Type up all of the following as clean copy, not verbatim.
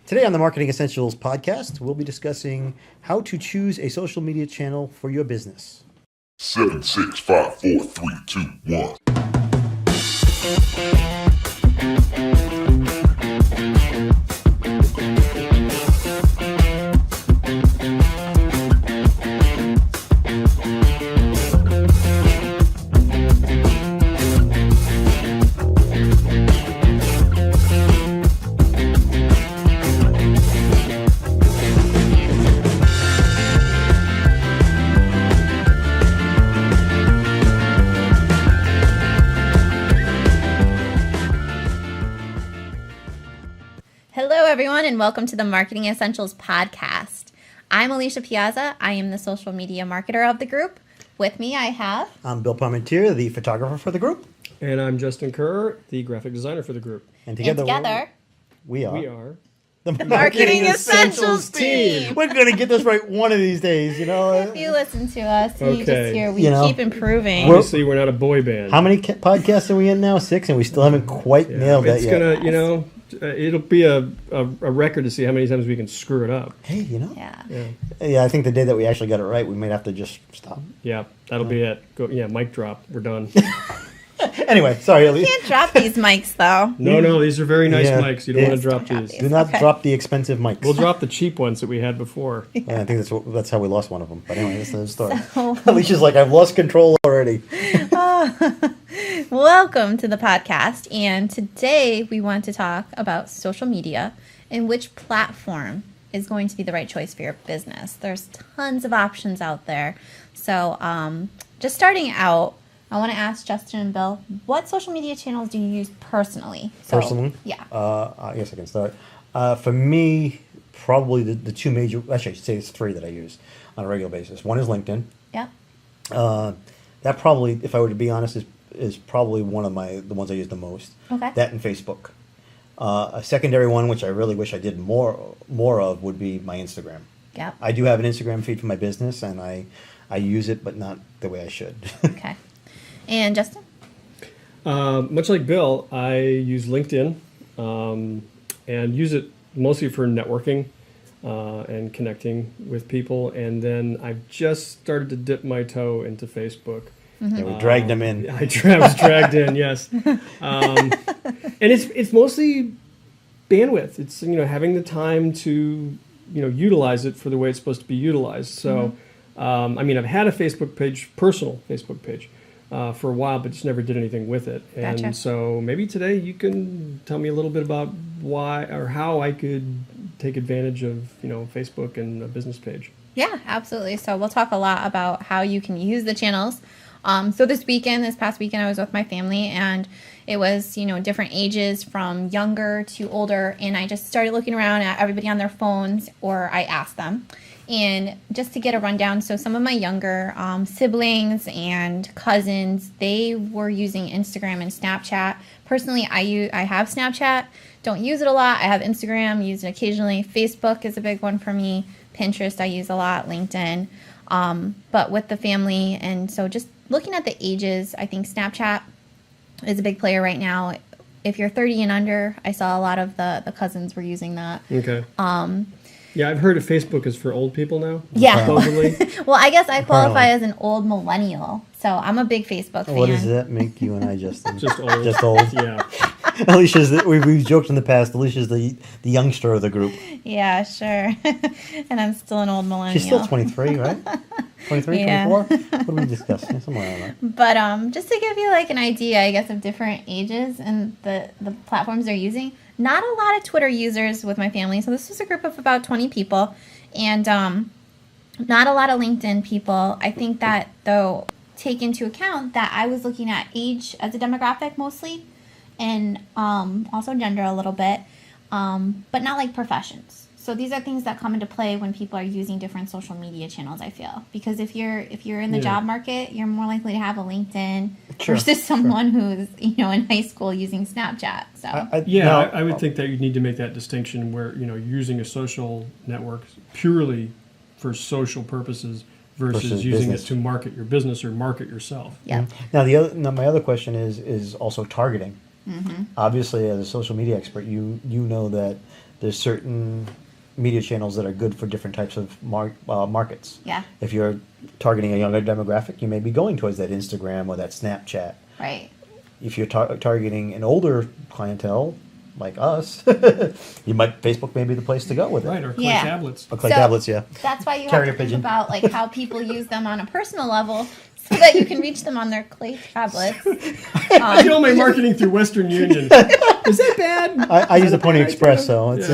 Today on the Marketing Essentials podcast, we'll be discussing how to choose a social media channel for your business. 7, 6, 5, 4, 3, 2, 1. Hello, everyone, and welcome to the Marketing Essentials podcast. I'm Alicia Piazza. I am the social media marketer of the group. With me, I have... I'm Bill Parmentier, the photographer for the group. And I'm Justin Kerr, the graphic designer for the group. And together we are the Marketing Essentials team. We're going to get this right one of these days, you know. If you listen to us, you just Okay. hear we You know, keep improving. Obviously, we're not a boy band. How many podcasts are we in now? 6, and we still haven't quite nailed that It's yet. gonna, it'll be a record to see how many times we can screw it up. Hey, Yeah. Yeah, I think the day that we actually got it right, we might have to just stop. yeah, that'll be it. Go, mic drop. We're done. Anyway, sorry, You Elise. can't drop these mics, though. No, these are very nice Yeah. mics. You don't Yeah. want to drop Don't drop these. these. Do not Okay. drop the expensive mics. We'll drop the cheap ones that we had before. I think that's how we lost one of them. But anyway, that's another story. So- Alicia's like, I've lost control already. Welcome to the podcast. And today we want to talk about social media and which platform is going to be the right choice for your business. There's tons of options out there. So just starting out, I want to ask Justin and Bill, what social media channels do you use personally? Personally? Yeah. I guess I can start. For me, probably the two major, actually I should say it's 3 that I use on a regular basis. One is LinkedIn. Yep. That probably, if I were to be honest, is probably one of the ones I use the most. Okay. That and Facebook. A secondary one, which I really wish I did more of, would be my Instagram. Yep. I do have an Instagram feed for my business, and I use it, but not the way I should. Okay. And Justin? Much like Bill, I use LinkedIn and use it mostly for networking and connecting with people. And then I've just started to dip my toe into Facebook. Yeah, we dragged them in. I was dragged in, yes. And it's mostly bandwidth. It's having the time to utilize it for the way it's supposed to be utilized. So, I've had a Facebook page, personal Facebook page, for a while, but just never did anything with it. And Gotcha. so maybe today you can tell me a little bit about why or how I could take advantage of Facebook and a business page. Yeah, absolutely. So we'll talk a lot about how you can use the channels. So this past weekend, I was with my family, and it was, different ages from younger to older. And I just started looking around at everybody on their phones, or I asked them. And just to get a rundown, so some of my younger siblings and cousins, they were using Instagram and Snapchat. Personally, I have Snapchat, don't use it a lot. I have Instagram, use it occasionally. Facebook is a big one for me. Pinterest I use a lot, LinkedIn. But with the family, and so just looking at the ages, I think Snapchat is a big player right now. If you're 30 and under, I saw a lot of the cousins were using that. Okay. Yeah, I've heard that Facebook is for old people now. Yeah. Supposedly. Well, I guess I qualify Apparently. as an old millennial, so I'm a big Facebook fan. What does that make you and I, Justin? Just old. Just old. Yeah. We've joked in the past, Alicia's the youngster of the group. Yeah, sure. And I'm still an old millennial. She's still 23, right? 23, Yeah. 24? What did we discuss? Yeah, somewhere around that. But just to give you like an idea, I guess, of different ages and the platforms they're using, not a lot of Twitter users with my family. So this was a group of about 20 people, and not a lot of LinkedIn people. I think that, though, take into account that I was looking at age as a demographic mostly, and also gender a little bit, but not like professions. So these are things that come into play when people are using different social media channels, I feel. Because if you're in the Yeah. job market, you're more likely to have a LinkedIn Sure, versus someone who's, in high school using Snapchat. So I would think that you need to make that distinction where you're using a social network purely for social purposes versus using business. it to market your business or market yourself. yeah. Now my other question is also targeting. Obviously, as a social media expert, you know that there's certain media channels that are good for different types of markets. Yeah. If you're targeting a younger demographic, you may be going towards that Instagram or that Snapchat. Right. If you're targeting an older clientele like us, Facebook may be the place to go with it. Right, or clay Yeah. tablets. Or clay So- tablets, yeah. That's why you Carrier have to think pigeon. about like how people use them on a personal level so that you can reach them on their clay tablets. I do all my marketing through Western Union. Is that bad? I use the Pony Express, so it's,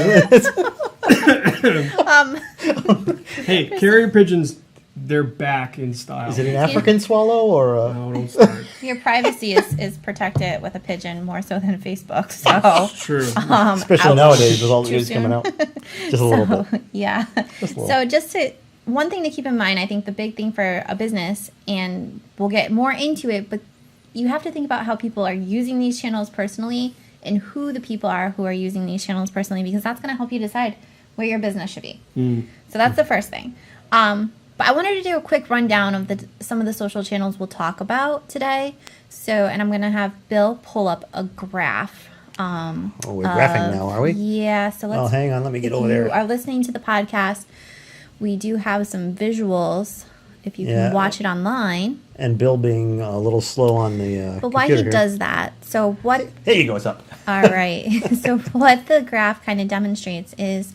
Hey, carrier pigeons, they're back in style. is it an African swallow or a... No, don't start. Your privacy is protected with a pigeon more so than Facebook. So True. Especially ouch. nowadays with all the Too news coming soon? out. Just a little bit. Yeah. Just a little. So just to one thing to keep in mind, I think the big thing for a business, and we'll get more into it, but you have to think about how people are using these channels personally and who the people are who are using these channels personally, because that's going to help you decide where your business should be. So that's the first thing. But I wanted to do a quick rundown of some of the social channels we'll talk about today. So, and I'm going to have Bill pull up a graph. Oh, we're graphing now, are we? Yeah. So let's. Oh, hang on. Let me get if over you there. are listening to the podcast, we do have some visuals. If you Yeah. can watch it online. And Bill being a little slow on the But why he computer here. does that? So what? There you go. It's up. All right. So what the graph kind of demonstrates is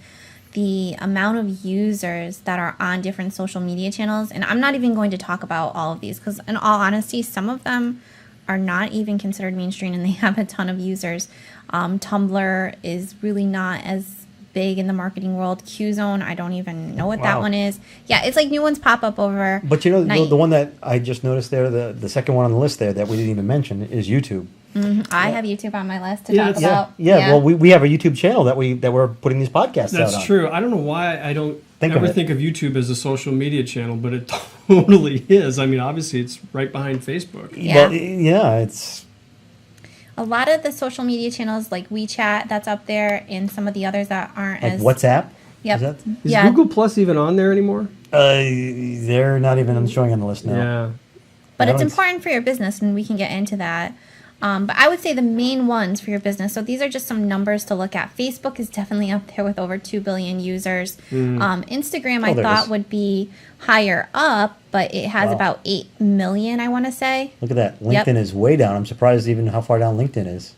the amount of users that are on different social media channels. And I'm not even going to talk about all of these because in all honesty, some of them are not even considered mainstream and they have a ton of users. Tumblr is really not as big in the marketing world. QZone, I don't even know what that Wow. one is. Yeah, it's like new ones pop up over. But you know, night. the one that I just noticed there, the second one on the list there that we didn't even mention is YouTube. I have YouTube on my list to Yeah, talk that's- about. Yeah. Well, we have a YouTube channel that we're putting these podcasts out on. That's true. I don't know why I don't Think of ever it. think of YouTube as a social media channel, but it totally is. I mean, obviously, it's right behind Facebook. Yeah. Well, yeah, it's A lot of the social media channels like WeChat that's up there and some of the others that aren't like as WhatsApp. Yep. Is that? Is Yeah. Google Plus even on there anymore? They're not even showing on the list now. Yeah. But I it's don't- important for your business, and we can get into that. But I would say the main ones for your business. So these are just some numbers to look at. Facebook is definitely up there with over 2 billion users. Instagram, I there it thought is. would be higher up, but it has Wow. about 8 million, I want to say. Look at that. Yep. LinkedIn is way down. I'm surprised even how far down LinkedIn is.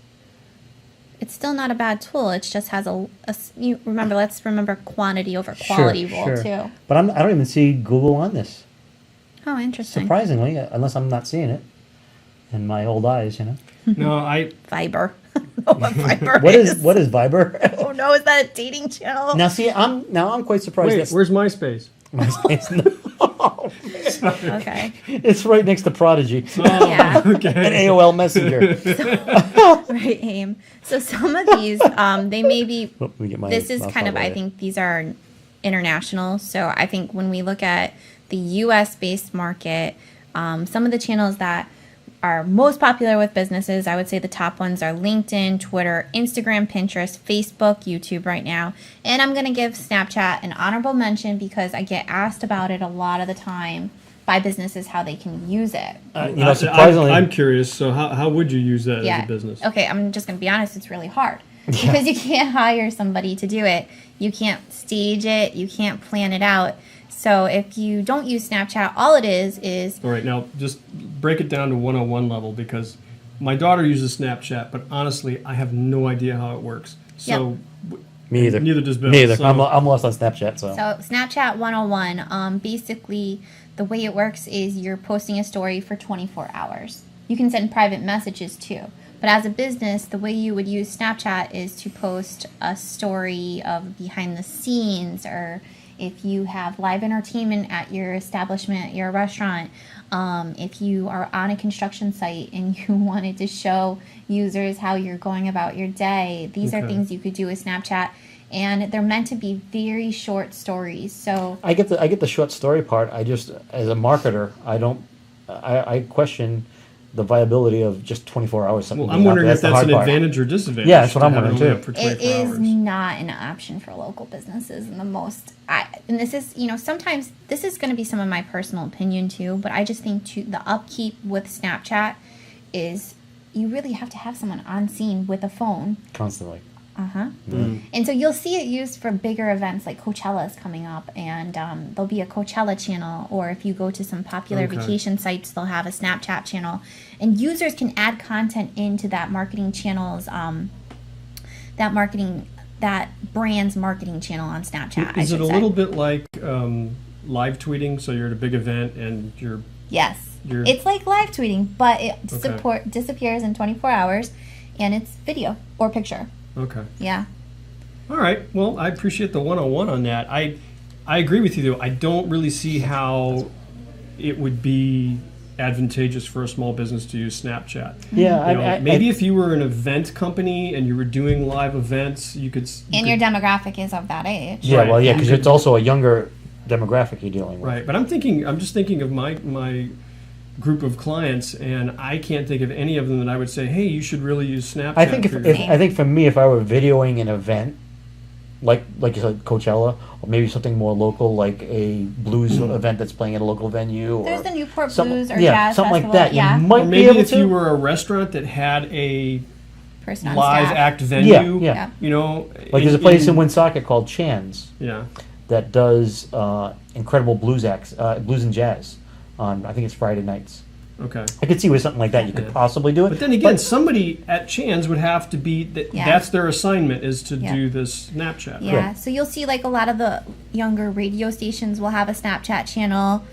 It's still not a bad tool. It just has let's remember quantity over quality rule too. But I don't even see Google on this. Oh, interesting. Surprisingly, unless I'm not seeing it in my old eyes, you know. No, Viber. Oh, what Viber What is Viber? Oh no, is that a dating channel? Now see, I'm quite surprised. wait, that's where's MySpace? Okay. It's right next to Prodigy Yeah. and Okay. AOL Messenger. Right, aim. So some of these, they may be. Let me get my This is mouse kind of. over I there. think these are international. So I think when we look at the U.S. based market, some of the channels that are most popular with businesses, I would say the top ones are LinkedIn, Twitter, Instagram, Pinterest, Facebook, YouTube right now. And I'm going to give Snapchat an honorable mention because I get asked about it a lot of the time by businesses how they can use it. You know, surprisingly, I'm curious. So how would you use that as a business? Okay, I'm just going to be honest, it's really hard. Because you can't hire somebody to do it. You can't stage it, you can't plan it out. So if you don't use Snapchat, all it is All right, now just break it down to 101 level because my daughter uses Snapchat, but honestly, I have no idea how it works. So me either. neither does Bill, Me either. so- I'm lost on Snapchat. So, so Snapchat 101, basically the way it works is you're posting a story for 24 hours. You can send private messages too. But as a business, the way you would use Snapchat is to post a story of behind the scenes, or if you have live entertainment at your establishment, your restaurant, if you are on a construction site and you wanted to show users how you're going about your day, these are Okay. things you could do with Snapchat. And they're meant to be very short stories. So I get the short story part. I just, as a marketer, I question the viability of just 24 hours. Something Well, I'm wondering if the that's hard an part. advantage or disadvantage. Yeah, that's what to I'm have it wondering, only too. up for 24 it is hours. not an option for local businesses in the most. And this is, sometimes this is going to be some of my personal opinion too, but I just think the upkeep with Snapchat is you really have to have someone on scene with a phone Constantly. And so you'll see it used for bigger events like Coachella is coming up, and there'll be a Coachella channel, or if you go to some popular Okay. vacation sites, they'll have a Snapchat channel, and users can add content into that marketing channel's that brand's marketing channel on Snapchat. I Is it should a say. little bit like live tweeting? So you're at a big event and you're Yes, You're- it's like live tweeting, but it Okay. disappears in 24 hours, and it's video or picture. okay. Yeah. All right. Well, I appreciate the one-on-one on that. I agree with you, though. I don't really see how it would be advantageous for a small business to use Snapchat. Yeah, You know, maybe if you were an event company and you were doing live events, you could. And your demographic is of that age. Yeah, Right. well, yeah, You because could- it's also a younger demographic you're dealing with. Right, but I'm just thinking of my group of clients, and I can't think of any of them that I would say, hey, you should really use Snapchat. I think for if your-" I think for me, if I were videoing an event, like you said, Coachella, or maybe something more local, like a blues event that's playing at a local venue, or There's the Newport some- Blues or yeah, Jazz something Festival. like that. Yeah, You might or be maybe able if to. you were a restaurant that had a person on live staff. act venue, Yeah. you know, like there's a place in Woonsocket called Chan's yeah. that does incredible blues acts, blues and jazz on, I think it's Friday nights. Okay. I could see with something like that you could Yeah. possibly do it. But then again, somebody at Chan's would have to be Yeah. that's their assignment is to Yeah. do this Snapchat. Yeah, Yeah. so you'll see like a lot of the younger radio stations will have a Snapchat channel.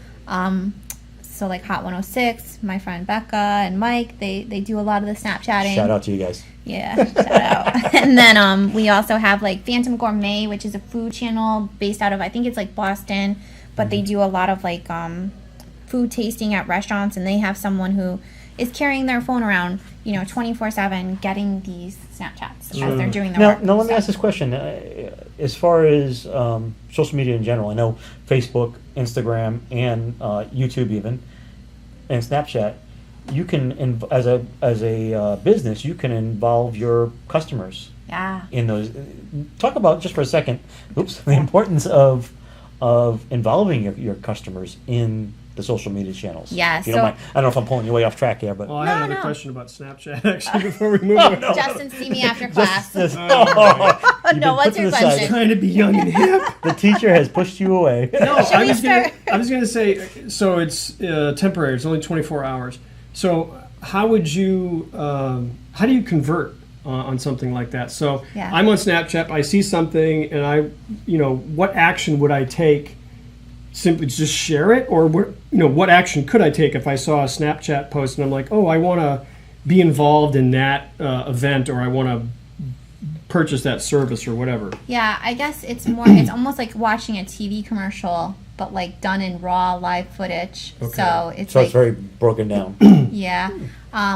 So like Hot 106, my friend Becca and Mike, they do a lot of the Snapchatting. Shout out to you guys. Yeah, shout out. And then we also have like Phantom Gourmet, which is a food channel based out of, I think it's like Boston, but they do a lot of like food tasting at restaurants, and they have someone who is carrying their phone around, 24/7, getting these Snapchats as they're doing their work. Now let me So- ask this question. As far as social media in general, I know Facebook, Instagram, and YouTube even, and Snapchat, you can, as a business, you can involve your customers Yeah. in those. Talk about just for a second, the importance of involving your customers in the social media channels. Yeah, If you don't so- mind. I don't know if I'm pulling you way off track here, but Well, I had No, another no. question about Snapchat actually before we move on. Justin, see me after class. You've No, been what's put to your the side. question? Trying to be young and hip. The teacher has pushed you away. No, Should I we was start? gonna say, so it's temporary. It's only 24 hours. So how would you, how do you convert on something like that? So Yeah. I'm on Snapchat. I see something, and what action would I take? Simply just share it, or what action could I take if I saw a Snapchat post and I'm like, oh, I want to be involved in that event, or I want to purchase that service or whatever. Yeah, I guess it's almost like watching a TV commercial, but like done in raw live footage. Okay. So it's So like, it's very broken down. yeah.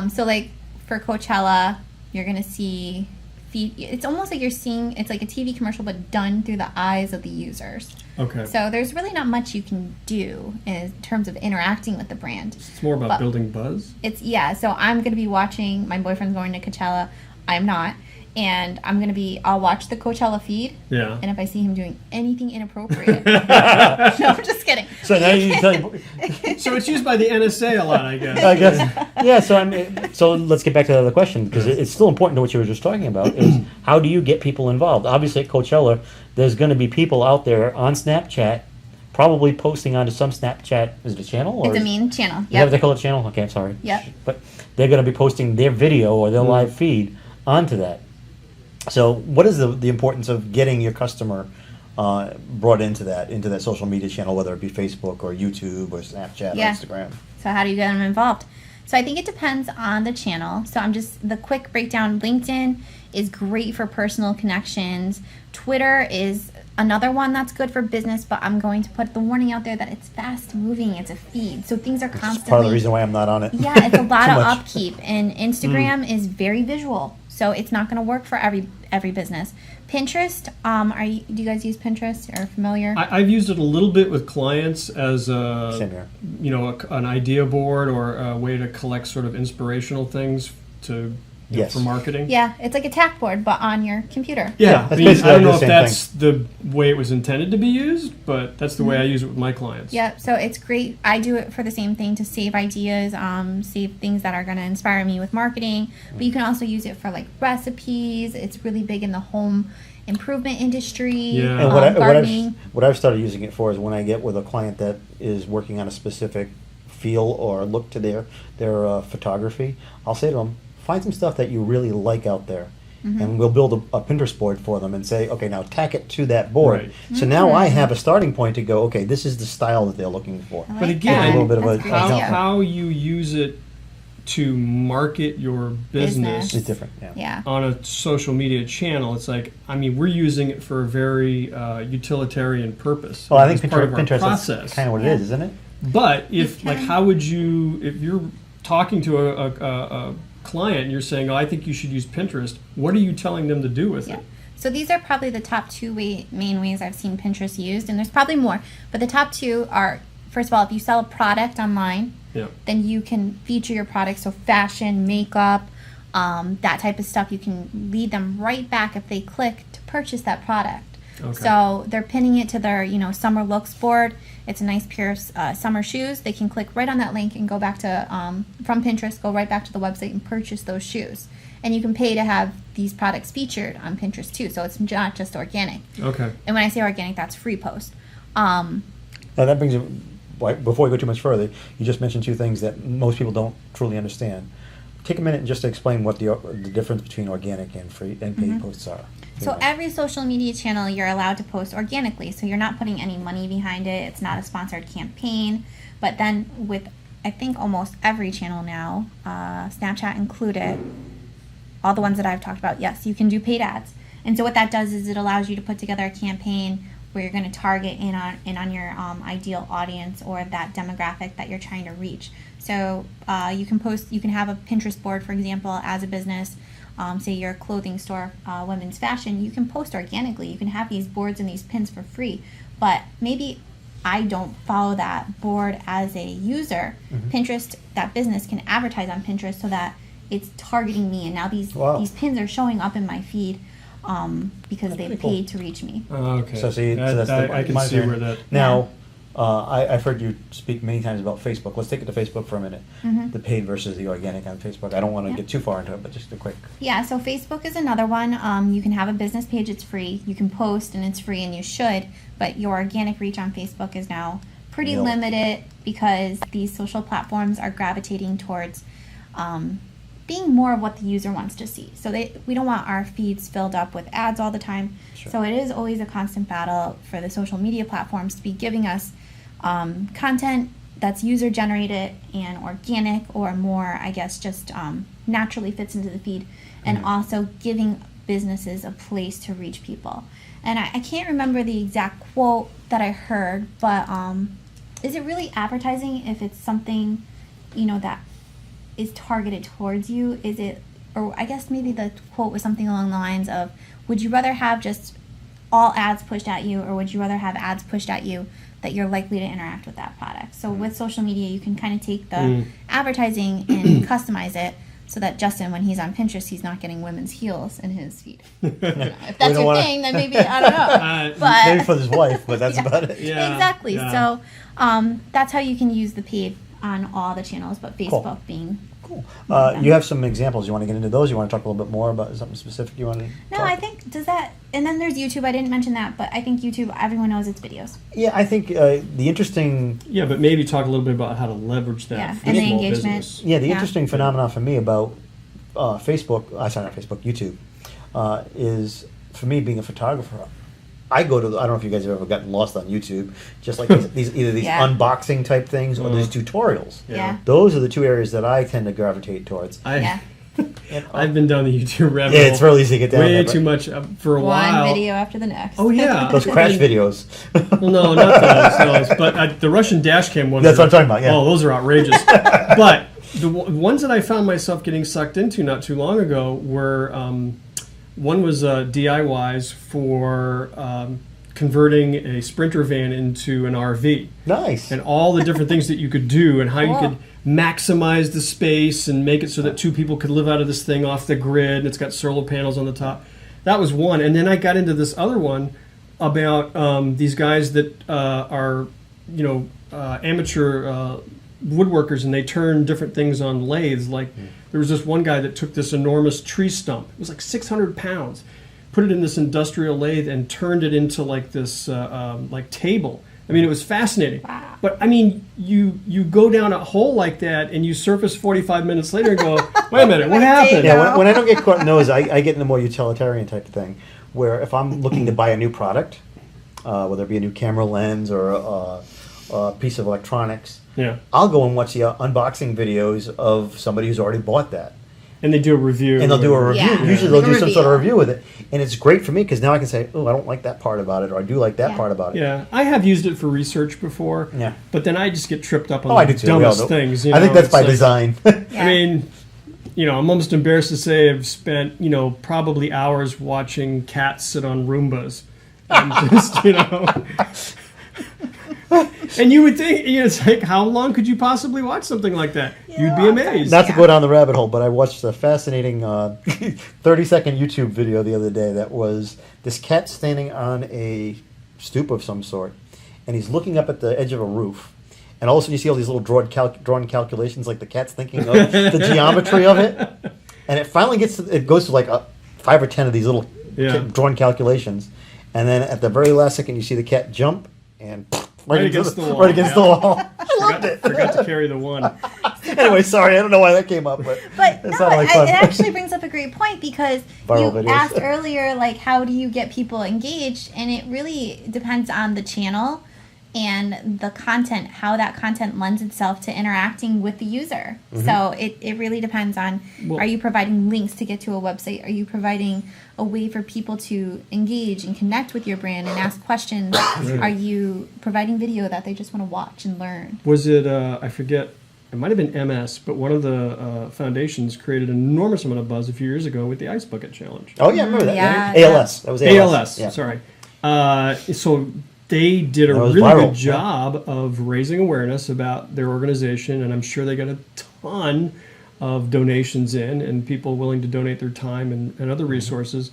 So like for Coachella, you're going to see it's almost like it's like a TV commercial, but done through the eyes of the users. Okay. So there's really not much you can do in terms of interacting with the brand. It's more about but- building buzz. So I'm going to be watching, my boyfriend's going to Coachella, I'm not, and I'll watch the Coachella feed, Yeah. and if I see him doing anything inappropriate, no, I'm just kidding. So now you So it's used by the NSA a lot, I guess. I guess, yeah. So let's get back to the other question, because it's still important to what you were just talking about. Is how do you get people involved? Obviously, at Coachella, there's going to be people out there on Snapchat, probably posting onto some Snapchat. Is it a channel? Or It's a is- mean channel. Is that what they Yep. call it, channel? Okay, I'm sorry. Yep. But they're going to be posting their video or their live feed onto that. So, what is the importance of getting your customer brought into that social media channel, whether it be Facebook or YouTube or Snapchat Yeah. or Instagram? So how do you get them involved? So I think it depends on the channel. So the quick breakdown. LinkedIn is great for personal connections. Twitter is another one that's good for business, but I'm going to put the warning out there that it's fast moving. It's a feed. So things are It's constantly. part of the reason why I'm not on it. Yeah, it's a lot Too of much. upkeep, and Instagram is very visual, so it's not going to work for every business. Pinterest, do you guys use Pinterest? Or familiar? I've used it a little bit with clients as Same here. an idea board or a way to collect sort of inspirational things to Yes. for marketing. Yeah, it's like a tack board, but on your computer. Yeah, that's I mean, basically I don't the know if same that's the way it was intended to be used, but that's the way I use it with my clients. Yeah, so it's great. I do it for the same thing, to save ideas, save things that are going to inspire me with marketing. But you can also use it for like recipes. It's really big in the home improvement industry. Yeah. And Gardening. what I've started using it for is when I get with a client that is working on a specific feel or look to their photography, I'll say to them, find some stuff that you really like out there. And we'll build a Pinterest board for them and say, okay, now tack it to that board. Right. So now I have a starting point to go, okay, this is the style that they're looking for. I But like again, that. a little bit of That's a- great. how, Yeah. how you use it to market your business, It's different, yeah. Yeah. on a social media channel, it's like, I mean, we're using it for a very utilitarian purpose. Well, I think It's part of our Pinterest process. is kind of what it Yeah. is, isn't it? But if, You like, can- how would you, if you're talking to a client and you're saying, oh, I think you should use Pinterest, what are you telling them to do with Yeah. it? So these are probably the top two main ways I've seen Pinterest used, and there's probably more. But the top two are, first of all, if you sell a product online, Yeah. then you can feature your product. So fashion, makeup, that type of stuff. You can lead them right back if they click to purchase that product. Okay. So they're pinning it to their, summer looks board. It's a nice pair of summer shoes. They can click right on that link and go back to, from Pinterest, go right back to the website and purchase those shoes. And you can pay to have these products featured on Pinterest too. So it's not just organic. Okay. And when I say organic, that's free post. Now that brings it, before we go too much further, you just mentioned two things that most people don't truly understand. Take a minute and just to explain what the difference between organic and free and paid posts are. So every social media channel you're allowed to post organically. So you're not putting any money behind it. It's not a sponsored campaign. But then with, I think, almost every channel now, Snapchat included, all the ones that I've talked about, yes, you can do paid ads. And so what that does is it allows you to put together a campaign where you're going to target in on your ideal audience or that demographic that you're trying to reach. So you can have a Pinterest board, for example, as a business. Say you're a clothing store, women's fashion, you can post organically. You can have these boards and these pins for free. But maybe I don't follow that board as a user. Pinterest, that business can advertise on Pinterest so that it's targeting me. And now these pins are showing up in my feed because they've pretty cool. paid to reach me. Okay. So see, so that's I can see where that. Now, I've heard you speak many times about Facebook. Let's take it to Facebook for a minute. The paid versus the organic on Facebook. I don't want to get too far into it, but just a quick. Yeah, so Facebook is another one. You can have a business page, it's free. You can post and it's free, and you should. But your organic reach on Facebook is now pretty Yep. limited because these social platforms are gravitating towards being more of what the user wants to see. So we don't want our feeds filled up with ads all the time. Sure. So it is always a constant battle for the social media platforms to be giving us content that's user generated and organic, or more, I guess, just naturally fits into the feed, and also giving businesses a place to reach people. And I can't remember the exact quote that I heard, but is it really advertising if it's something, that is targeted towards you? Is it, or I guess maybe the quote was something along the lines of, would you rather have just all ads pushed at you, or would you rather have ads pushed at you that you're likely to interact with that product? So with social media, you can kind of take the advertising and customize it so that Justin, when he's on Pinterest, he's not getting women's heels in his feed. If that's don't your wanna- thing, then maybe, I don't know. But Maybe for his wife, but that's about it. Yeah, exactly. yeah. So that's how you can use the paid on all the channels, but Facebook being. Cool. You have some examples. You want to get into those? You want to talk a little bit more about something specific you want to No, talk? I think, does that, and then there's YouTube. I didn't mention that, but I think YouTube, everyone knows it's videos. Yeah, I think the interesting Yeah, but maybe talk a little bit about how to leverage that Yeah, for and the small engagement. business. Yeah, the Yeah. interesting phenomenon for me about Facebook, sorry, not Facebook, YouTube, is for me being a photographer. I go to, I don't know if you guys have ever gotten lost on YouTube, just like these either these Yeah. unboxing type things or these tutorials. Yeah. Those are the two areas that I tend to gravitate towards. Yeah. And, I've been down the YouTube rabbit yeah, hole it's real easy to get down way there. too much for a while. One video after the next. Oh yeah, Those crash videos. Well, no, not those. But the Russian dash cam ones. That's what I'm talking about, yeah. Oh, those are outrageous. But the ones that I found myself getting sucked into not too long ago were one was DIYs for converting a Sprinter van into an RV. Nice. And all the different things that you could do and how you Cool. could maximize the space and make it so that 2 people could live out of this thing off the grid, and it's got solar panels on the top. That was one. And then I got into this other one about these guys that are, amateur woodworkers, and they turn different things on lathes. Like there was this one guy that took this enormous tree stump. It was like 600 pounds. Put it in this industrial lathe and turned it into like this like table. I mean, it was fascinating. Wow. But I mean, you go down a hole like that and you surface 45 minutes later and go, wait a minute, what happened? Yeah, when I don't get caught in those, I get into more utilitarian type of thing, where if I'm looking to buy a new product, whether it be a new camera lens or a piece of electronics, Yeah. I'll go and watch the unboxing videos of somebody who's already bought that. And they do a review. And they'll do a review. Yeah. Usually Like they'll a do some sort of review. review with it. And it's great for me because now I can say, oh, I don't like that part about it, or I do like that Yeah. part about it. Yeah, I have used it for research before. Yeah. But then I just get tripped up on Oh, I the do too. We all dumbest do. things. I think that's It's by like- design. Yeah. I mean, I'm almost embarrassed to say I've spent, probably hours watching cats sit on Roombas. And just, And you would think, it's like, how long could you possibly watch something like that? You'd be amazed. Not to go down the rabbit hole, but I watched a fascinating 30-second YouTube video the other day that was this cat standing on a stoop of some sort, and he's looking up at the edge of a roof. And all of a sudden you see all these little drawn calculations, like the cat's thinking of the geometry of it. And it finally it goes to like 5 or 10 of these little Yeah. drawn calculations. And then at the very last second you see the cat jump and Right against the wall. Right against the Yeah. wall. I loved it. Forgot to carry the one. Anyway, sorry, I don't know why that came up, but But it no, sounded like fun. it actually brings up a great point because Viral you videos. asked earlier, like, how do you get people engaged? And it really depends on the channel and the content, how that content lends itself to interacting with the user. Mm-hmm. So it really depends on, Well- are you providing links to get to a website? Are you providing a way for people to engage and connect with your brand and ask questions? Are you providing video that they just want to watch and learn? Was it, I forget, it might have been MS, but one of the foundations created an enormous amount of buzz a few years ago with the Ice Bucket Challenge. Oh yeah, I remember that. Yeah, Yeah. ALS. That was ALS. ALS, sorry. So they did a That was really viral, good job of raising awareness about their organization, and I'm sure they got a ton of donations in and people willing to donate their time and Mm-hmm. other resources.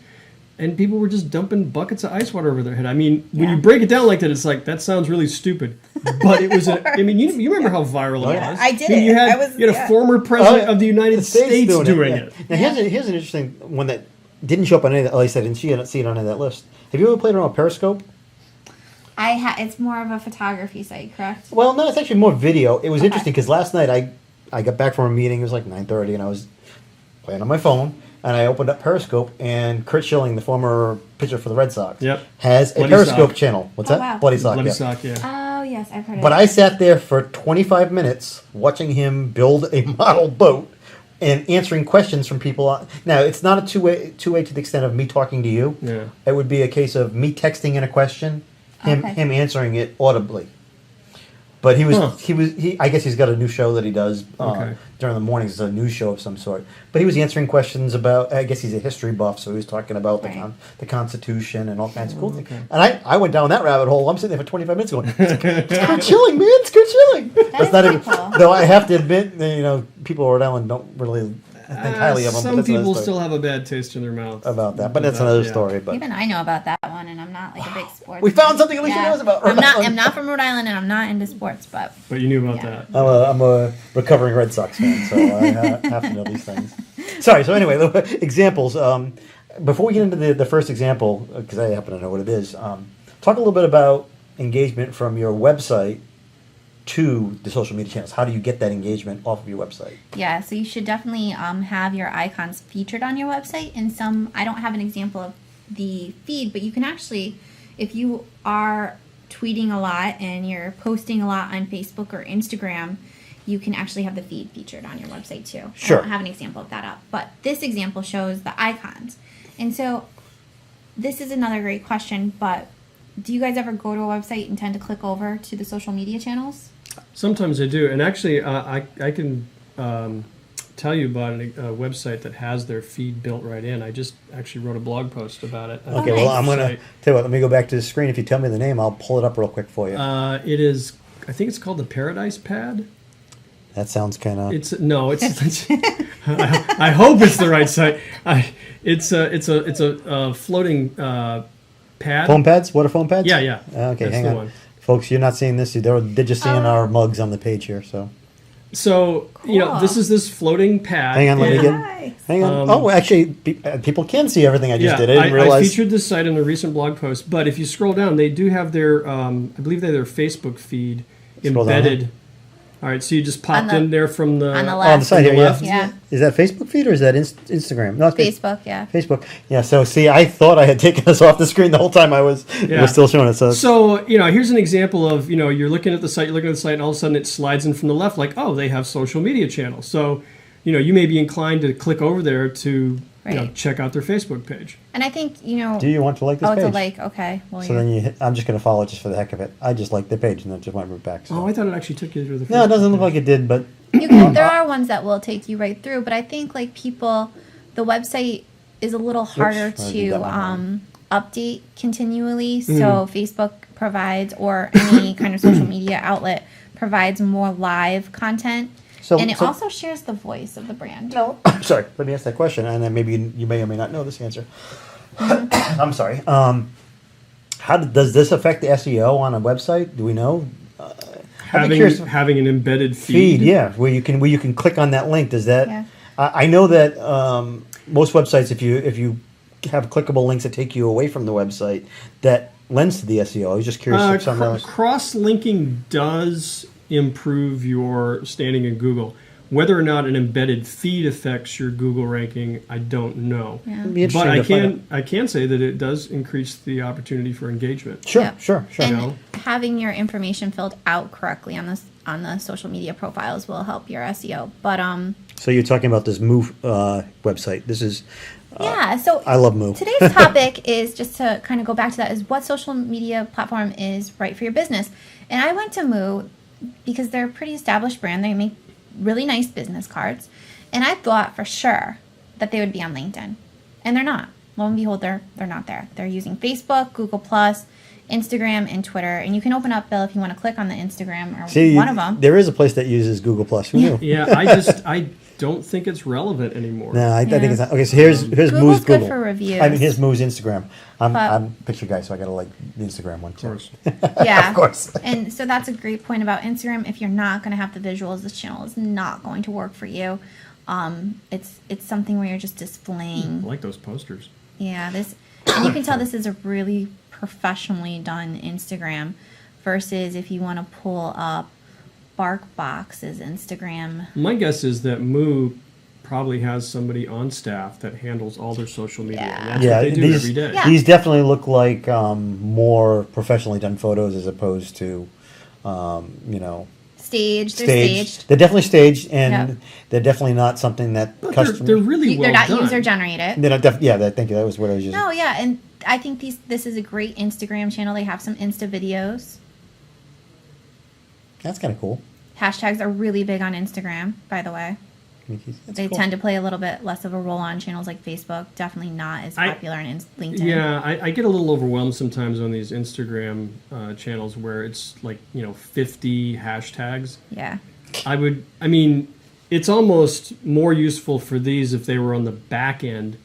And people were just dumping buckets of ice water over their head. I mean, when Yeah. you break it down like that, it's like, that sounds really stupid. But it was I mean, you remember how viral it yeah. was. I did mean, you it. had, I was- you had a yeah. former president Oh, yeah. of the United The States doing yeah. it. Now here's an interesting one that didn't show up on any. At least I didn't see it on any of that list. Have you ever played around with Periscope? It's more of a photography site, correct? Well, no, it's actually more video. It was interesting because last night I got back from a meeting. It was like 9:30, and I was playing on my phone, and I opened up Periscope, and Kurt Schilling, the former pitcher for the Red Sox, Yep. has a Bloody Periscope Sock. channel. What's Oh, that? wow. Bloody Sock. Bloody yeah. sock, yeah. Oh, yes, I've heard of But it. I sat there for 25 minutes watching him build a model boat and answering questions from people. Now, it's not a two-way to the extent of me talking to you. Yeah. It would be a case of me texting in a question, him Okay. him answering it audibly. But he was Huh. I guess he's got a new show that he does Okay. during the mornings. It's a news show of some sort. But he was answering questions about. I guess he's a history buff, so he was talking about Right. the Constitution and all kinds of cool things. okay. And I went down that rabbit hole. I'm sitting there for 25 minutes going, it's Kurt Schilling, man, it's Kurt Schilling. is not even. pretty cool. Though I have to admit, that, people of Rhode Island don't really think highly of him. Some but that's another people story still have a bad taste in their mouth about that. But that's another yeah. story. But Even I know about that one, and I'm not like a big sports. we found something Alicia Yeah. knows about. I'm Rhode not. Island. I'm not from Rhode Island, and I'm not into sports. But But you knew about Yeah. that. I'm a recovering Red Sox fan, so I have to know these things. Sorry. So anyway, examples. Before we get into the first example, because I happen to know what it is, talk a little bit about engagement from your website to the social media channels. How do you get that engagement off of your website? yeah, so you should definitely have your icons featured on your website. And I don't have an example of the feed, but you can actually, if you are tweeting a lot and you're posting a lot on Facebook or Instagram, you can actually have the feed featured on your website too. Sure. I don't have an example of that up, but this example shows the icons. And so this is another great question, but do you guys ever go to a website and tend to click over to the social media channels? Sometimes I do, and actually, I can tell you about a website that has their feed built right in. I just actually wrote a blog post about it. Okay, well, I'm gonna Site. tell you what. Let me go back to the screen. If you tell me the name, I'll pull it up real quick for you. It is. I think it's called the Paradise Pad. That sounds kind of. It's no. It's. I hope it's the right site. It's a floating pad. Foam pads? What are foam pads? Yeah. Okay, That's hang the on. one. Folks, you're not seeing this. They're just seeing our mugs on the page here. So Cool. this floating pad. Hang on, let me and- get. Nice. Hang on. Oh, actually, people can see everything I just did. I didn't I realize. featured this site in a recent blog post, but if you scroll down, they do have their, I believe they have their Facebook feed Scroll down embedded. All right, so you just popped the- in there from the on the Oh, on left. the side here, the yeah. left. Yeah. Is that Facebook feed or is that Instagram? No, it's Facebook, yeah. Facebook. Yeah. So see, I thought I had taken this off the screen the whole time. I was still showing it. So, So here's an example of you're looking at the site, and all of a sudden it slides in from the left, like they have social media channels. So you may be inclined to click over there to Right. check out their Facebook page. And I think, do you want to like this oh, page? it's a like, okay. Well, So then I'm just going to follow it just for the heck of it. I just like the page and then just went right back. So. Oh, I thought it actually took you to the. No, it Facebook doesn't look page. like it did, but there are ones that will take you right through, but I think like people, the website is a little harder I did that one update continually. So Facebook provides, or any kind of social media outlet provides more live content. And it also shares the voice of the brand. No, sorry. Let me ask that question, and then maybe you may or may not know this answer. I'm sorry. Does this affect the SEO on a website? Do we know? Having an embedded feed. Yeah, where you can click on that link. Does that? Yeah. I know that most websites, if you have clickable links that take you away from the website, that lends to the SEO. I was just curious if something else. Cross-linking does improve your standing in Google. Whether or not an embedded feed affects your Google ranking, I don't know. Yeah. It'd be But interesting to find I can say that it does increase the opportunity for engagement. out. Sure, Yeah. sure. And know? having your information filled out correctly on the social media profiles will help your SEO. But So you're talking about this Move website. This is. yeah, so I love Move. Today's topic is just to kind of go back to that, is what social media platform is right for your business. And I went to Moo because they're a pretty established brand. They make really nice business cards. And I thought for sure that they would be on LinkedIn. And they're not. Lo and behold, they're not there. They're using Facebook, Google+, Instagram, and Twitter. And you can open up, Bill, if you want to click on the Instagram or See, one of them. there is a place that uses Google Plus. Who knew? Yeah, I don't think it's relevant anymore. No, I think Yeah. it's not. Okay, so here's Google's Moo's good Google. for reviews. I mean, here's Moo's Instagram. I'm But- a picture guy, so I gotta like the Instagram one Of too. course. Yeah. Of course. And so that's a great point about Instagram. If you're not going to have the visuals, this channel is not going to work for you. It's something where you're just I displaying. like those posters. Yeah, and you can tell this is a really professionally done Instagram versus if you want to pull up BarkBox's Instagram. My guess is that Moo probably has somebody on staff that handles all their social media. Yeah. And that's Yeah, what they do these every day. Yeah. these definitely look like more professionally done photos as opposed to, Staged. They're staged. staged. They're definitely staged, and Yeah. they're definitely not something that But customers. they're really well They're not done. user generated. They're not thank you. That was what I was using. No, yeah, and I think this is a great Instagram channel. They have some Insta videos. That's kind of cool. Hashtags are really big on Instagram, by the way. That's They cool. tend to play a little bit less of a role on channels like Facebook. Definitely not as popular in LinkedIn. Yeah, I get a little overwhelmed sometimes on these Instagram channels where it's like 50 hashtags. Yeah. I mean, it's almost more useful for these if they were on the back end,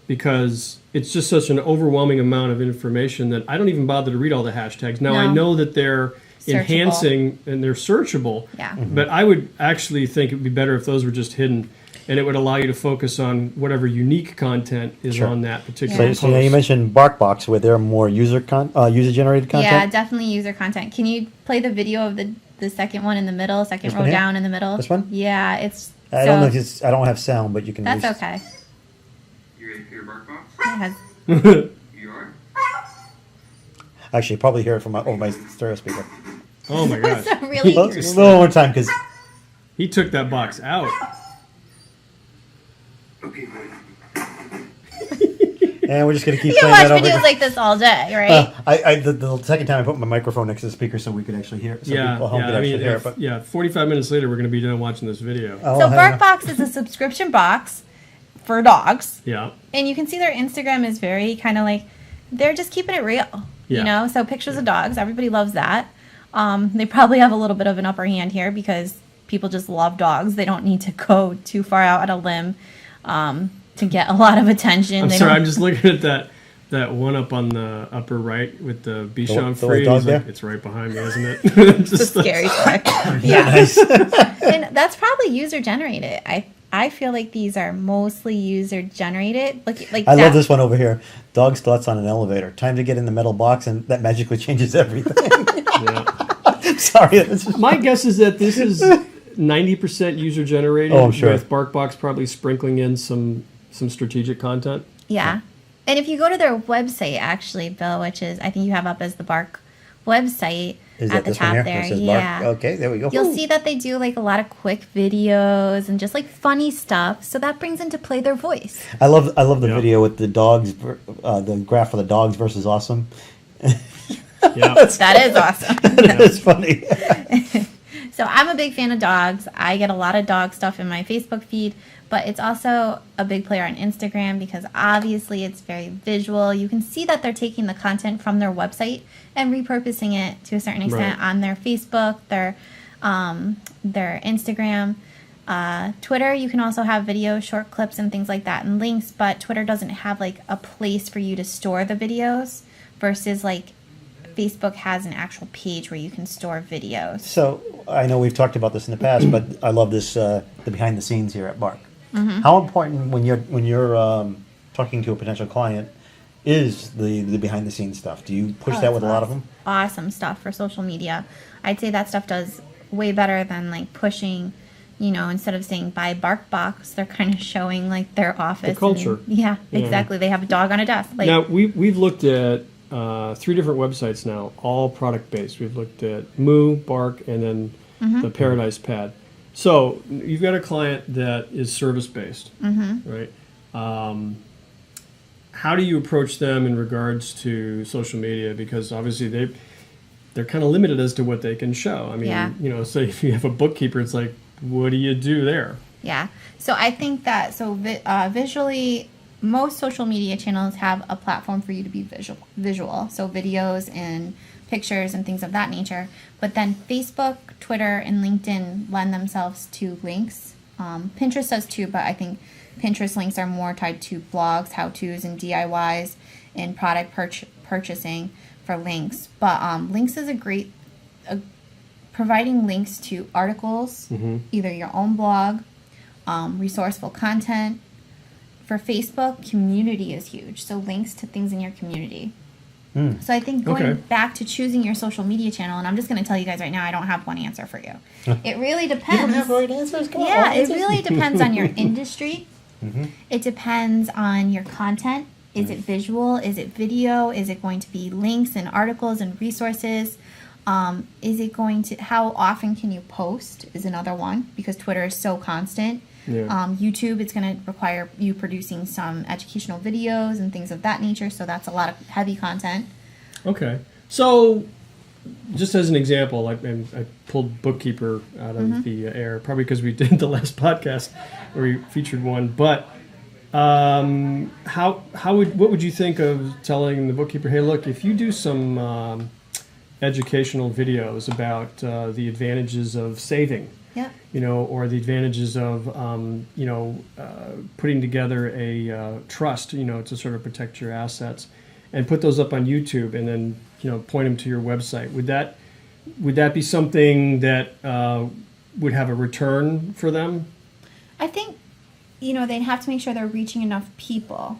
because it's just such an overwhelming amount of information that I don't even bother to read all the hashtags. Now, I No. know that they're Searchable. enhancing and they're searchable, Yeah. but I would actually think it would be better if those were just hidden, and it would allow you to focus on whatever unique content is Sure. on that particular So, post. so now you mentioned BarkBox, where they're more user generated content. Yeah, definitely user content. Can you play the video of the second one in the middle, second This row one here? down in the middle? This one? Yeah, it's. I don't know if it's. I don't have sound, but you can. That's at least- okay. Your bark box? It has. You are? Actually, probably hear it from over my stereo speaker. Oh my gosh. It's a really. A little more time, because He took that box out. Okay, boy. And we're just gonna keep You can playing watch that over. videos like this all day, right? The second time I put my microphone next to the speaker so we could actually hear it. So Yeah, people at home yeah. could I actually mean, hear it. But 45 minutes later, we're going to be done watching this video. oh, So I don't know. BarkBox is a subscription box for dogs. Yeah. And you can see their Instagram is very kind of like, they're just keeping it real, Yeah. you know? So pictures of dogs, everybody loves that. They probably have a little bit of an upper hand here because people just love dogs. They don't need to go too far out on a limb to get a lot of attention. I'm They sorry, don't- I'm just looking at that one up on the upper right with the Bichon the free. dog He's like, there? it's right behind me, isn't it? It's a Just like- scary trick. Yeah. Nice. And that's probably user generated. I feel like these are mostly user generated. Like I that. love this one over here. Dog's thoughts on an elevator. Time to get in the metal box, and that magically changes everything. Yeah. Sorry. This is, My guess is that this is 90% user generated. Oh, I'm sure. With BarkBox probably sprinkling in some strategic content. Yeah. And if you go to their website, actually, Bill, which is, I think you have up as the Bark website is at that the this top one here? there. It says Yeah. Bark. Okay, there we go. You'll see that they do like a lot of quick videos and just like funny stuff. So that brings into play their voice. I love the Yeah. video with the dogs, the graph of the dogs versus awesome. Yeah. That is awesome. It's funny. So I'm a big fan of dogs. I get a lot of dog stuff in my Facebook feed, but it's also a big player on Instagram because obviously it's very visual. You can see that they're taking the content from their website and repurposing it to a certain extent Right. on their Facebook, their Instagram. Twitter, you can also have video, short clips, and things like that, and links, but Twitter doesn't have like a place for you to store the videos versus like Facebook has an actual page where you can store videos. So I know we've talked about this in the past, but I love this the behind the scenes here at Bark. Mm-hmm. How important when you're talking to a potential client is the behind the scenes stuff? Do you push Oh, that it's with a lot of them? Awesome stuff for social media. I'd say that stuff does way better than like pushing, you know, instead of saying buy BarkBox, they're kind of showing like their office. and- culture. yeah, Yeah. exactly. They have a dog on a desk. Like, Now we've looked at 3 different websites now, all product based. We've looked at Moo, Bark, and then Mm-hmm. the Paradise Pad. So you've got a client that is service based, Mm-hmm. right? How do you approach them in regards to social media? Because obviously they're kind of limited as to what they can show. I mean, Yeah. you know, so if you have a bookkeeper, it's like, what do you do there? yeah. So I think that visually, most social media channels have a platform for you to be visual. So videos and pictures and things of that nature. But then Facebook, Twitter, and LinkedIn lend themselves to links. Pinterest does too, but I think Pinterest links are more tied to blogs, how-tos, and DIYs and product purchasing for links. But links is a great, providing links to articles, either your own blog, resourceful content. For Facebook, community is huge. So links to things in your community. So I think going Okay. back to choosing your social media channel, and I'm just going to tell you guys right now, I don't have one answer for you. It really depends. answers? Come Yeah, it really depends on your industry. Mm-hmm. It depends on your content. Is it visual? Is it video? Is it going to be links and articles and resources? Is it going to, how often can you post is another one because Twitter is so constant. Yeah. YouTube, it's going to require you producing some educational videos and things of that nature. So that's a lot of heavy content. Okay. So, just as an example, like I pulled Bookkeeper out of the air, probably because we did the last podcast where we featured one. But what would you think of telling the Bookkeeper, hey, look, if you do some educational videos about the advantages of saving, Yeah. you know, or the advantages of, putting together a trust, you know, to sort of protect your assets, and put those up on YouTube, and then, you know, point them to your website. Would that be something that would have a return for them? I think, you know, they'd have to make sure they're reaching enough people.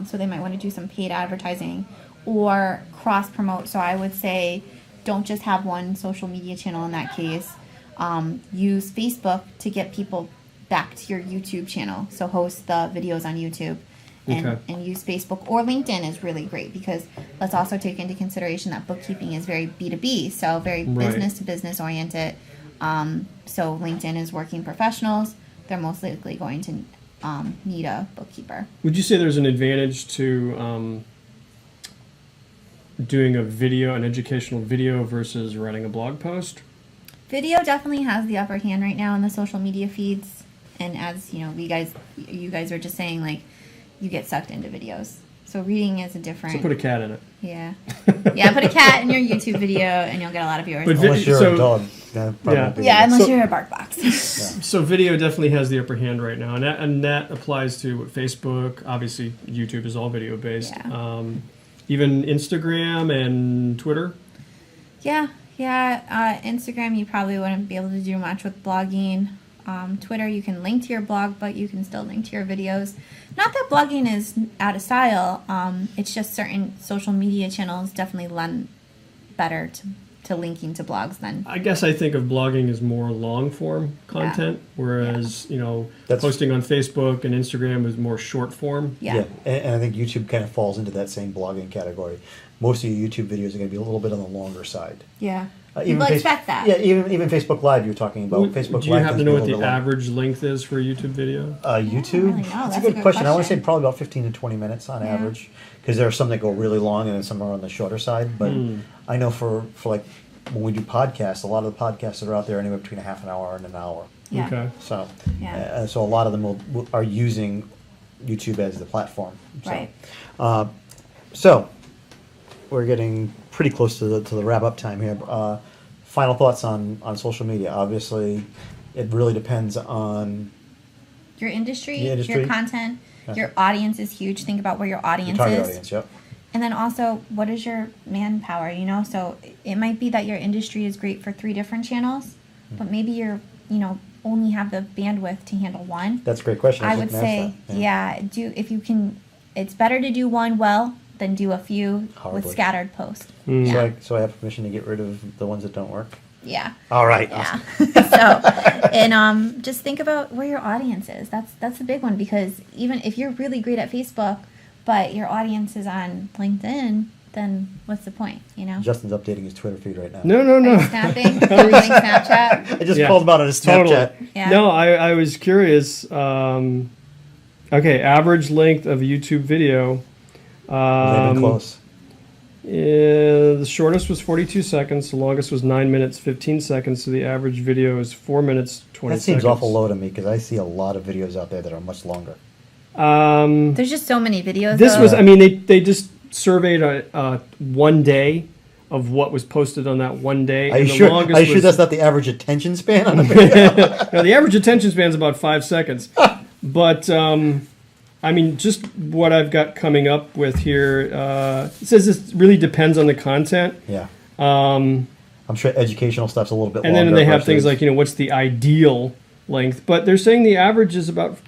So they might want to do some paid advertising or cross promote. So I would say don't just have one social media channel in that case. Use Facebook to get people back to your YouTube channel. So host the videos on YouTube Okay. and use Facebook or LinkedIn is really great because let's also take into consideration that bookkeeping is very B2B, so very Right. business to business oriented. So LinkedIn is working professionals. They're most likely going to need a bookkeeper. Would you say there's an advantage to doing an educational video versus writing a blog post? Video definitely has the upper hand right now in the social media feeds, and as you know, you guys were just saying, like, you get sucked into videos. So reading is a different. So put a cat in it. Yeah, put a cat in your YouTube video, and you'll get a lot of viewers. But Unless you're so- a dog. That probably Yeah. won't be yeah, the- unless So- you're a bark box. So video definitely has the upper hand right now, and that applies to Facebook. Obviously, YouTube is all video based. Yeah. Even Instagram and Twitter. Yeah. Instagram, you probably wouldn't be able to do much with blogging. Twitter, you can link to your blog, but you can still link to your videos. Not that blogging is out of style. It's just certain social media channels definitely lend better to linking to blogs than. I guess I think of blogging as more long form content, whereas That's- posting on Facebook and Instagram is more short form. Yeah. And I think YouTube kind of falls into that same blogging category. Most of your YouTube videos are going to be a little bit on the longer side. Yeah. Even People Face- expect that. Yeah, even Facebook Live you're talking about. Facebook Do you Live happen tends to know be a what the little bit long. average length is for a YouTube video? YouTube? I don't really know. That's That's a good question. I want to say question. probably about 15 to 20 minutes on average, because there are some that go really long and then some are on the shorter side. But I know for like when we do podcasts, a lot of the podcasts that are out there are anywhere between a half an hour and an hour. Yeah. Okay. So, Yeah. so a lot of them are using YouTube as the platform. So, Right. So we're getting pretty close to the wrap up time here. Final thoughts on social media. Obviously, it really depends on Your industry, The industry. your content, your audience is huge. Think about where your the audience target is. audience. Yep. And then also, what is your manpower? So it might be that your industry is great for 3 different channels, but maybe you're, only have the bandwidth to handle one. That's a great question. I was would looking to say, ask that. if you can, it's better to do one well than do a few Horribly. with scattered posts. So I have permission to get rid of the ones that don't work. Yeah. All right. Yeah. Awesome. So, just think about where your audience is. That's the big one, because even if you're really great at Facebook, but your audience is on LinkedIn, then what's the point? Justin's updating his Twitter feed right now. No. Are you snapping? Are you doing Snapchat? I just Yeah. called him out on his Totally. Snapchat. Yeah. No, I was curious. Okay, average length of a YouTube video. They've been close. The shortest was 42 seconds. The longest was 9 minutes 15 seconds. So the average video is 4 minutes 20 That seems seconds. awful low to me because I see a lot of videos out there that are much longer. There's just so many videos. This though. was. they just surveyed one day of what was posted on that one day. Are you and the sure? longest Are you sure was- that's not the average attention span on the video? No, the average attention span is about 5 seconds. But, just what I've got coming up with here, it says this really depends on the content. Yeah. I'm sure educational stuff's a little bit And longer. then they have things versus- like, what's the ideal length? But they're saying the average is about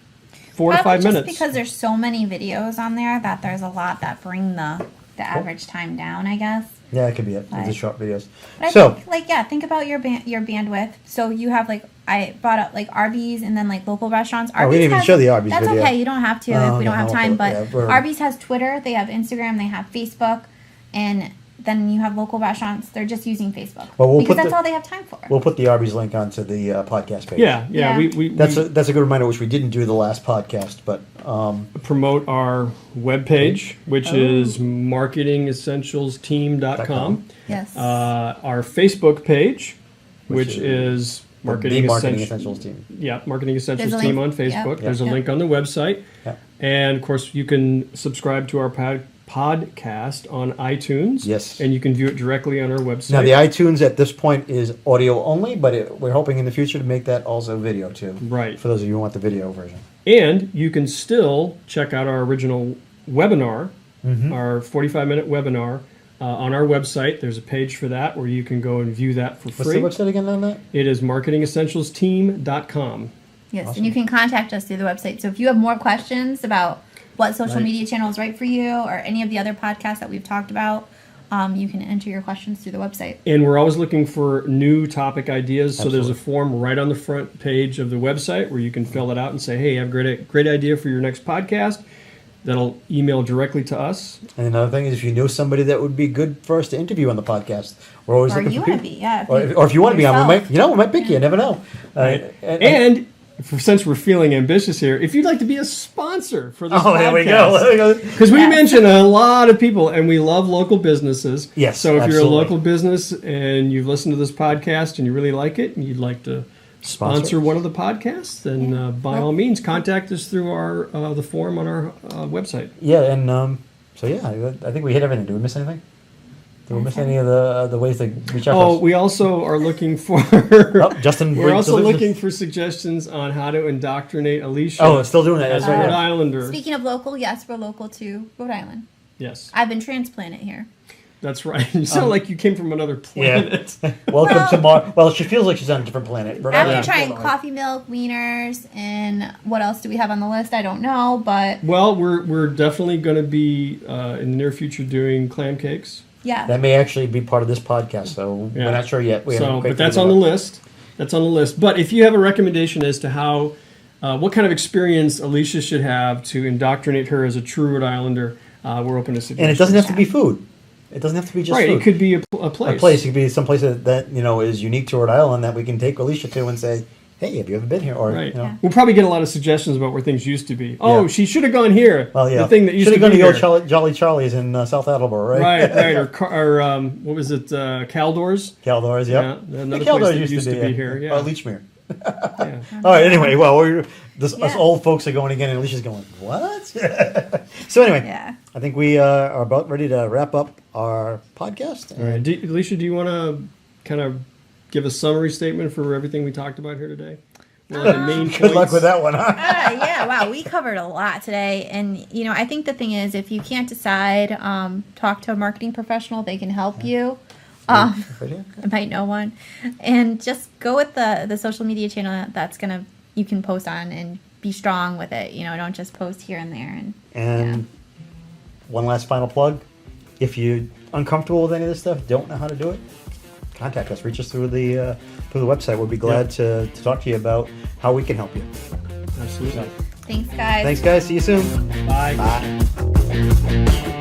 4 to Probably 5 just minutes. because there's so many videos on there that there's a lot that bring the average time down, I guess. Yeah, it could be it. It's the Right. short videos. But I So, think, think about your bandwidth. So you have I brought up Arby's and then local restaurants. Oh, we Arby's didn't even has- show the Arby's That's video. okay. You don't have to Oh, if we don't no, have no, time. But yeah, we're- Arby's has Twitter. They have Instagram. They have Facebook, and then you have local restaurants. They're just using Facebook Well, we'll because put that's the- all they have time for. we'll put the Arby's link onto the podcast page. yeah. Yeah. We That's a good reminder, which we didn't do the last podcast, but promote our webpage, which Oh. is marketingessentialsteam.com. Yes. Our Facebook page, which is the Marketing Marketing Essentials. Essentials team. Yeah, Marketing Essentials There's a Team on link. Yep. Facebook. There's a Yep. link on the website. Yeah. And of course, you can subscribe to our podcast on iTunes. Yes. And you can view it directly on our website. Now, the iTunes at this point is audio only, but we're hoping in the future to make that also video too. Right. For those of you who want the video version. And you can still check out our original webinar, our 45-minute webinar, on our website. There's a page for that where you can go and view that for What's free. the website again on that? It is marketingessentialsteam.com. Yes, and you can contact us through the website. So if you have more questions about what social Right. media channel is right for you or any of the other podcasts that we've talked about, you can enter your questions through the website. And we're always looking for new topic ideas. So there's a Absolutely. form right on the front page of the website where you can fill it out and say, hey, I have a great idea for your next podcast. That'll email directly to us. And another thing is, if you know somebody that would be good for us to interview on the podcast, we're always Or looking you for wanna people. be, yeah, if Or you- if you want to be on, we yourself. might pick you. You never know. And since we're feeling ambitious here, if you'd like to be a sponsor for this Oh, podcast. there we go. There we go. Because we mention a lot of people, and we love local businesses. Yes, So if you're absolutely. a local business and you've listened to this podcast and you really like it, and you'd like to sponsor one of the podcasts, then by all means, contact us through our the form on our website. Yeah, and so yeah, I think we hit everything. Did we miss anything? Did we miss any of the ways to reach out? Oh, to we also are looking for. us? Justin. We're also delivers- looking for suggestions on how to indoctrinate Alicia. Oh, it's still doing that. as That's a right. Rhode Yeah. Islander. Speaking of local, yes, we're local to Rhode Island. Yes, I've been transplanted here. that's right. You sound like you came from another planet. Welcome to Mars. Well, she feels like she's on a different planet. Rhode After Island. trying coffee milk, wieners, and what else do we have on the list? I don't know, but Well, we're definitely going to be in the near future doing clam cakes. yeah. That may actually be part of this podcast, so Yeah. we're not sure yet. We haven't So, quite but that's figured on it the out. list. That's on the list. But if you have a recommendation as to how, what kind of experience Alicia should have to indoctrinate her as a true Rhode Islander, we're open to suggestions. And it doesn't have to be food. It doesn't have to be just Right, food. it could be a place. a place. It could be some place that is unique to Rhode Island that we can take Alicia to and say, "Hey, have you ever been here?" Or Right. you know, Yeah. We'll probably get a lot of suggestions about where things used to be. Oh, Yeah. she should have gone here. well, yeah, The thing that used should to have gone be to the here. old Jolly Charlie's in South Attleboro, right? Right. Or what was it? Caldors? Caldors, yep. Yeah, another The Caldors place that used to be here, yeah. Or Leechmere. Yeah. All right. Anyway, well, us Yeah. old folks are going again, and Alicia's going, "What?" So anyway, Yeah. I think we are about ready to wrap up our podcast. All right. Alicia, do you want to kind of give a summary statement for everything we talked about here today? What are the main Good luck points? with that one, huh? Yeah, wow, we covered a lot today. And, I think the thing is, if you can't decide, talk to a marketing professional. They can help you. Right here. I might know one. And just go with the social media channel that's you can post on and be strong with it. Don't just post here and there. And one last final plug: if you're uncomfortable with any of this stuff, don't know how to do it, contact us. Reach us through the website. We'll be glad to talk to you about how we can help you. Absolutely. Thanks, guys. Thanks, guys. See you soon. Bye. Bye.